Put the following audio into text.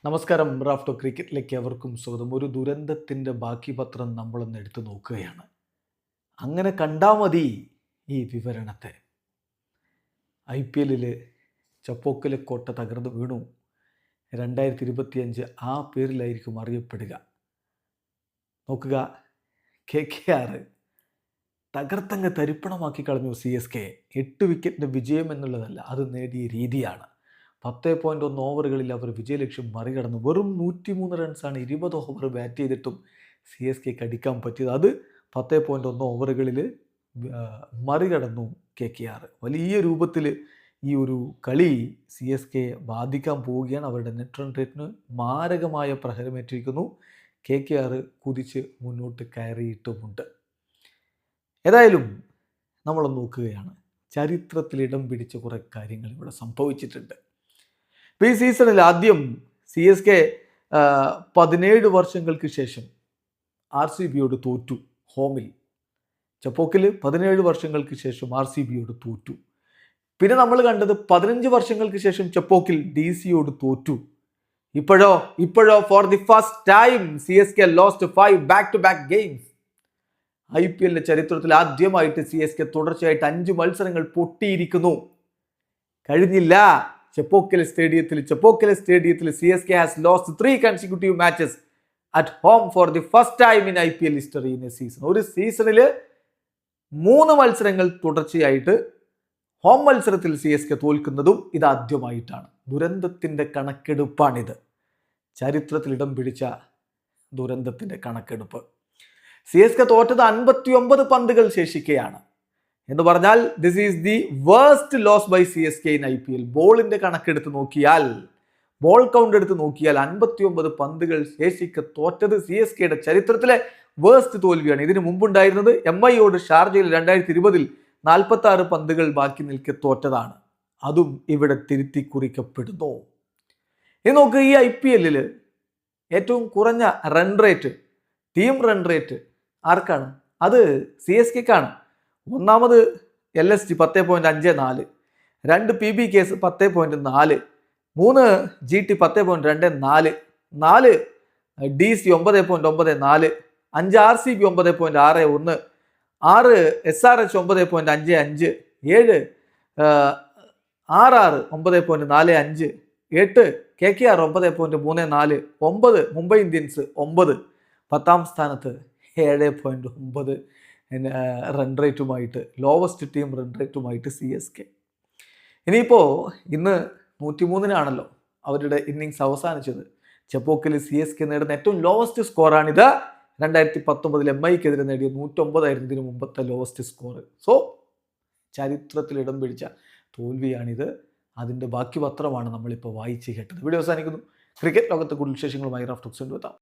നമസ്കാരം. റാഫ്റ്റോ ക്രിക്കറ്റിലേക്ക് അവർക്കും സ്വാഗതം. ഒരു ദുരന്തത്തിൻ്റെ ബാക്കി പത്രം നമ്മളൊന്ന് എടുത്തു നോക്കുകയാണ്. അങ്ങനെ കണ്ടാൽ മതി ഈ വിവരണത്തെ. IPL ചപ്പോക്കിലെ കോട്ട തകർന്നു വീണു. 2025 ആ പേരിലായിരിക്കും അറിയപ്പെടുക. നോക്കുക, KKR തകർത്തങ്ങ് തരിപ്പണമാക്കി കളഞ്ഞു CSK. 8 വിക്കറ്റിൻ്റെ വിജയം എന്നുള്ളതല്ല, അത് നേടിയ രീതിയാണ്. 10.1 ഓവറുകളിൽ അവർ വിജയലക്ഷ്യം മറികടന്നു. വെറും 103 റൺസാണ് 20 ഓവർ ബാറ്റ് ചെയ്തിട്ടും CSKക്ക് അടിക്കാൻ പറ്റിയത്. അത് 10.1 ഓവറുകളിൽ മറികടന്നു KKR. വലിയ രൂപത്തിൽ ഈ ഒരു കളി CSK ബാധിക്കാൻ പോവുകയാണ്. അവരുടെ നെറ്റ് റൺ റേറ്റിന് മാരകമായ പ്രഹരമേറ്റിരിക്കുന്നു. KKR കുതിച്ച് മുന്നോട്ട് കയറിയിട്ടുമുണ്ട്. ഏതായാലും നമ്മളൊന്ന് നോക്കുകയാണ്. ചരിത്രത്തിൽ ഇടം പിടിച്ച കുറേ കാര്യങ്ങൾ ഇവിടെ സംഭവിച്ചിട്ടുണ്ട്. ഈ സീസണിൽ ആദ്യം CSK 17 വർഷങ്ങൾക്ക് ശേഷം RCBയോട് തോറ്റു. ഹോമിൽ ചപ്പോക്കിൽ 17 വർഷങ്ങൾക്ക് ശേഷം RCBയോട് തോറ്റു. പിന്നെ നമ്മൾ കണ്ടത് 15 വർഷങ്ങൾക്ക് ശേഷം ചപ്പോക്കിൽ DCയോട് തോറ്റു. ഇപ്പോഴോ for the first time CSK lost 5 back-to-back games. IPL ചരിത്രത്തിൽ ആദ്യമായിട്ട് CSK തുടർച്ചയായിട്ട് 5 മത്സരങ്ങൾ പൊട്ടിയിരിക്കുന്നു. കഴിഞ്ഞില്ല. ചപ്പോക്കലെ സ്റ്റേഡിയത്തിൽ CSK has lost 3 consecutive matches at home for the first time in IPL history in a season. ഒരു സീസണിൽ 3 മത്സരങ്ങൾ തുടർച്ചയായിട്ട് ഹോം മത്സരത്തിൽ CSK തോൽക്കുന്നതും ഇതാദ്യമായിട്ടാണ്. ദുരന്തത്തിൻ്റെ കണക്കെടുപ്പാണിത്. ചരിത്രത്തിൽ ഇടം പിടിച്ച ദുരന്തത്തിൻ്റെ കണക്കെടുപ്പ്. CSK തോറ്റത് 59 പന്തുകൾ ശേഷിക്കുകയാണ്. എന്ന് പറഞ്ഞാൽ this is the worst loss by CSK in IPL. ബോളിൻ്റെ കണക്കെടുത്ത് നോക്കിയാൽ, ബോൾ കൗണ്ട് എടുത്ത് നോക്കിയാൽ 59 പന്തുകൾ ശേഷിക്കെ തോറ്റത് CSKയുടെ ചരിത്രത്തിലെ വേഴ്സ്റ്റ് തോൽവിയാണ്. ഇതിന് മുമ്പുണ്ടായിരുന്നത് MIയോട് ഷാർജയിൽ 2020 46 പന്തുകൾ ബാക്കി നിൽക്കെ തോറ്റതാണ്. അതും ഇവിടെ തിരുത്തി കുറിക്കപ്പെടുന്നു. ഇനി നോക്ക്, ഈ IPL ഏറ്റവും കുറഞ്ഞ run rate, team run rate ആർക്കാണ്? അത് CSKക്കാണ്. ഒന്നാമത് LSG 10.54, 2 PBKs 10.4, 3 GT 10.24, 4 DC 9.94, 5 RCB 9.61, 6 SRH 9.55, 7 RR 9.45, 8 KKR 9.34, 9 Mumbai Indians 9, 10ാം സ്ഥാനത്ത് 7.9 റൺ റേറ്റുമായിട്ട്, ലോവസ്റ്റ് ടീം റൺ റേറ്റുമായിട്ട് CSK. ഇനിയിപ്പോൾ ഇന്ന് 103-നാണല്ലോ അവരുടെ ഇന്നിങ്സ് അവസാനിച്ചത്. ചപ്പോക്കിൽ CSK നേടുന്ന ഏറ്റവും ലോവസ്റ്റ് സ്കോറാണിത്. 2019 MIക്കെതിരെ നേടിയ 109 ആയിരുന്നു ഇതിന് മുമ്പത്തെ ലോവസ്റ്റ് സ്കോർ. സോ ചരിത്രത്തിൽ ഇടം പിടിച്ച തോൽവിയാണിത്. അതിൻ്റെ ബാക്കി പത്രമാണ് നമ്മളിപ്പോൾ വായിച്ച് കേട്ടത്. വീഡിയോ അവസാനിക്കുന്നു. ക്രിക്കറ്റ് ലോകത്തെ കൂടുതൽ വിശേഷങ്ങളുമായി റാഫ്റ്റോക്സ് കൊണ്ടുവെത്താം.